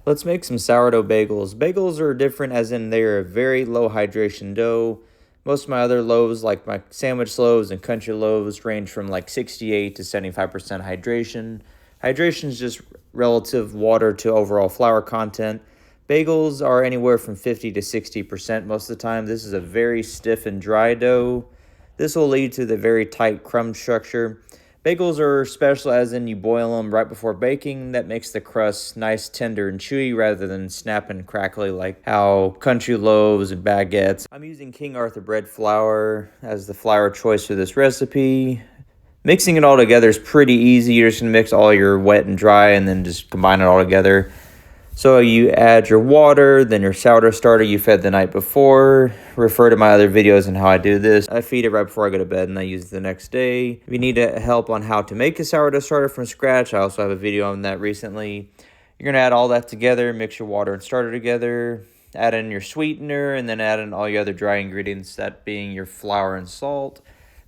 Let's make some sourdough bagels. Bagels are different as in they're a very low hydration dough. Most of my other loaves, like my sandwich loaves and country loaves, range from like 68 to 75% hydration. Hydration is just relative water to overall flour content. Bagels are anywhere from 50 to 60% most of the time. This is a very stiff and dry dough. This will lead to the very tight crumb structure. Bagels are special as in you boil them right before baking. That makes the crust nice, tender, and chewy rather than snap and crackly like how country loaves and baguettes. I'm using King Arthur bread flour as the flour choice for this recipe. Mixing it all together is pretty easy. You're just going to mix all your wet and dry and then just combine it all together. So you add your water, then your sourdough starter you fed the night before. Refer to my other videos on how I do this. I feed it right before I go to bed and I use it the next day. If you need help on how to make a sourdough starter from scratch, I also have a video on that recently. You're going to add all that together, mix your water and starter together, add in your sweetener, and then add in all your other dry ingredients, that being your flour and salt.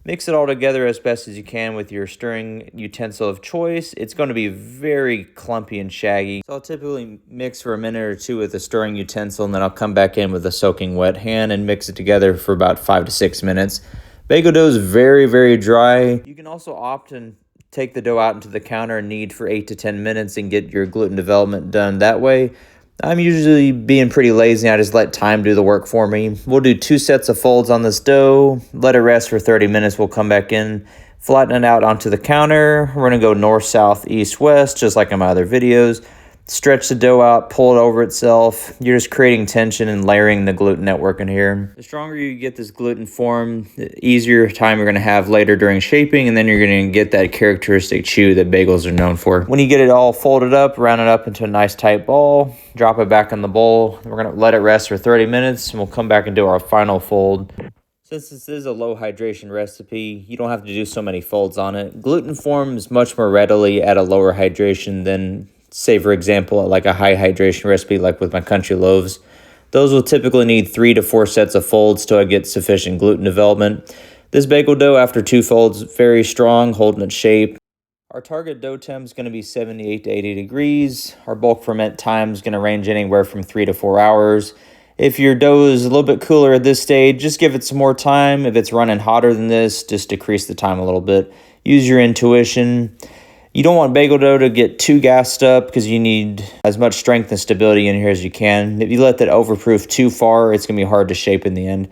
Mix it all together as best as you can with your stirring utensil of choice. It's going to be very clumpy and shaggy. So I'll typically mix for a minute or two with a stirring utensil, and then I'll come back in with a soaking wet hand and mix it together for about 5 to 6 minutes. Bagel dough is very, very dry. You can also opt and take the dough out into the counter and knead for 8 to 10 minutes and get your gluten development done that way. I'm usually being pretty lazy. I just let time do the work for me. We'll do 2 sets of folds on this dough. Let it rest for 30 minutes. We'll come back in, flatten it out onto the counter. We're going to go north, south, east, west, just like in my other videos. Stretch the dough out, pull it over itself. You're just creating tension and layering the gluten network in here. The stronger you get this gluten form, the easier time you're going to have later during shaping, and then you're going to get that characteristic chew that bagels are known for. When you get it all folded up, round it up into a nice tight ball, drop it back in the bowl. We're going to let it rest for 30 minutes, and we'll come back and do our final fold. Since this is a low hydration recipe, you don't have to do so many folds on it. Gluten forms much more readily at a lower hydration than, say for example, like a high hydration recipe like with my country loaves. Those will typically need 3 to 4 sets of folds till I get sufficient gluten development. This bagel dough after 2 folds, very strong, holding its shape. Our target dough temp is going to be 78 to 80 degrees. Our bulk ferment time is going to range anywhere from 3 to 4 hours. If your dough is a little bit cooler at this stage, just give it some more time. If it's running hotter than this, just decrease the time a little bit. Use your intuition. You don't want bagel dough to get too gassed up because you need as much strength and stability in here as you can. If you let that overproof too far, it's going to be hard to shape in the end.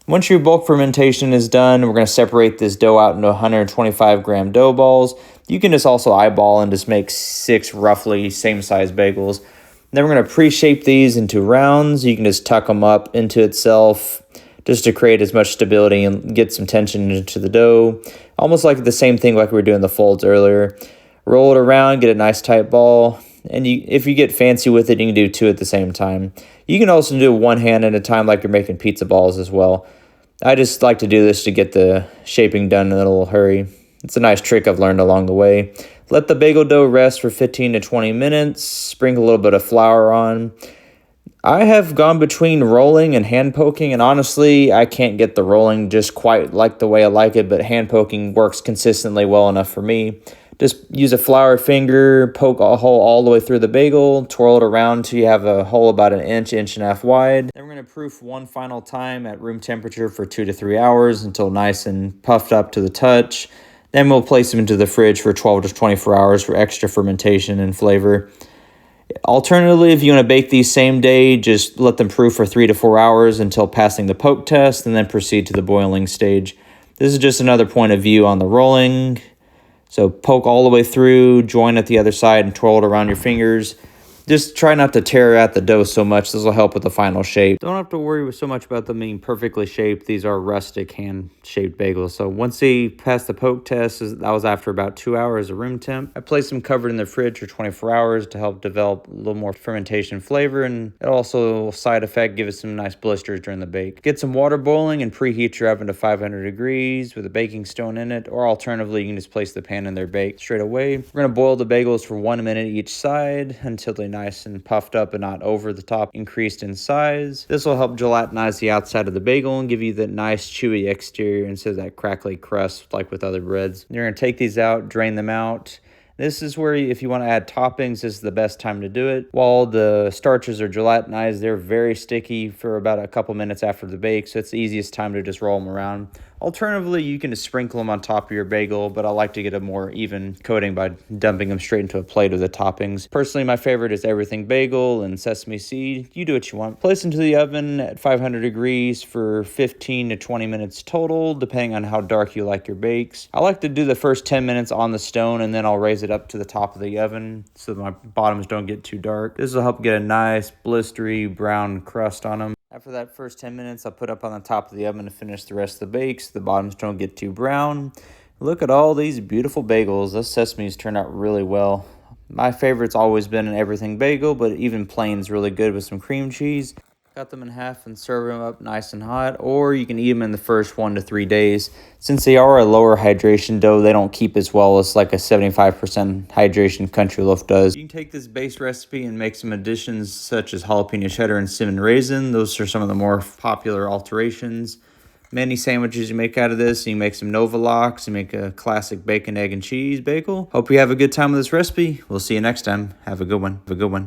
Once your bulk fermentation is done, we're going to separate this dough out into 125 gram dough balls. You can just also eyeball and just make 6 roughly same size bagels. Then we're going to pre-shape these into rounds. You can just tuck them up into itself just to create as much stability and get some tension into the dough. Almost like the same thing like we were doing the folds earlier. Roll it around, get a nice tight ball. And if you get fancy with it, you can do 2 at the same time. You can also do 1 hand at a time like you're making pizza balls as well. I just like to do this to get the shaping done in a little hurry. It's a nice trick I've learned along the way. Let the bagel dough rest for 15 to 20 minutes. Sprinkle a little bit of flour on. I have gone between rolling and hand poking, and honestly, I can't get the rolling just quite like the way I like it, but hand poking works consistently well enough for me. Just use a flour finger, poke a hole all the way through the bagel, twirl it around until you have a hole about an inch, inch and a half wide. Then we're going to proof one final time at room temperature for 2 to 3 hours until nice and puffed up to the touch. Then we'll place them into the fridge for 12 to 24 hours for extra fermentation and flavor. Alternatively, if you want to bake these same day, just let them proof for 3 to 4 hours until passing the poke test and then proceed to the boiling stage. This is just another point of view on the rolling. So poke all the way through, join at the other side, and twirl it around your fingers. Just try not to tear out the dough so much. This will help with the final shape. Don't have to worry so much about them being perfectly shaped. These are rustic hand-shaped bagels. So once they pass the poke test, that was after about 2 hours of room temp. I placed them covered in the fridge for 24 hours to help develop a little more fermentation flavor, and it also, side effect, give it some nice blisters during the bake. Get some water boiling and preheat your oven to 500 degrees with a baking stone in it, or alternatively, you can just place the pan in there, bake straight away. We're going to boil the bagels for 1 minute each side until they nice and puffed up and not over the top, increased in size. This will help gelatinize the outside of the bagel and give you that nice chewy exterior instead of that crackly crust like with other breads. You're going to take these out, drain them out, This is where, if you want to add toppings, this is the best time to do it. While the starches are gelatinized, they're very sticky for about a couple minutes after the bake, so it's the easiest time to just roll them around. Alternatively, you can just sprinkle them on top of your bagel, but I like to get a more even coating by dumping them straight into a plate of the toppings. Personally, my favorite is everything bagel and sesame seed. You do what you want. Place into the oven at 500 degrees for 15 to 20 minutes total, depending on how dark you like your bakes. I like to do the first 10 minutes on the stone, and then I'll raise it up to the top of the oven so my bottoms don't get too dark. This will help get a nice blistery brown crust on them. After that first 10 minutes, I'll put up on the top of the oven to finish the rest of the bakes. The bottoms don't get too brown. Look at all these beautiful bagels. Those sesames turn out really well. My favorite's always been an everything bagel, but even plain's really good with some cream cheese. Cut them in half and serve them up nice and hot, or you can eat them in the first 1 to 3 days. Since they are a lower hydration dough, they don't keep as well as like a 75% hydration country loaf does. You can take this base recipe and make some additions such as jalapeno cheddar and cinnamon raisin. Those are some of the more popular alterations. Many sandwiches you make out of this. You make some Nova Lox, you make a classic bacon, egg, and cheese bagel. Hope you have a good time with this recipe. We'll see you next time. Have a good one.